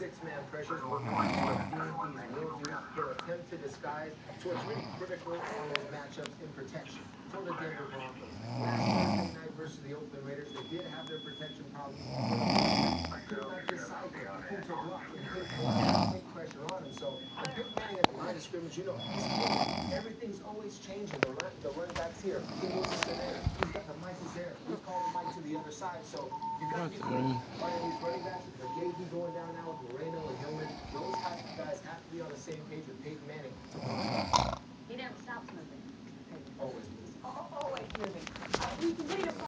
six-man pressures working on these will do. He'll attempt to disguise, so it's really critical on those matchups in protection for the Denver Broncos. Last Thursday night versus the Oakland Raiders, they did have their protection problems. Could not decipher who to block and take pressure on him. So when Peyton Manning at the line of scrimmage, you know, he's moving. Everything's always changing. The run back's here. He moves to there. He's got the mic is there. We call the mic to the other side. So you got to be quick. Right, and these running backs, McGahee going down now with Moreno and Hillman, those guys have to be on the same page with Peyton Manning to block.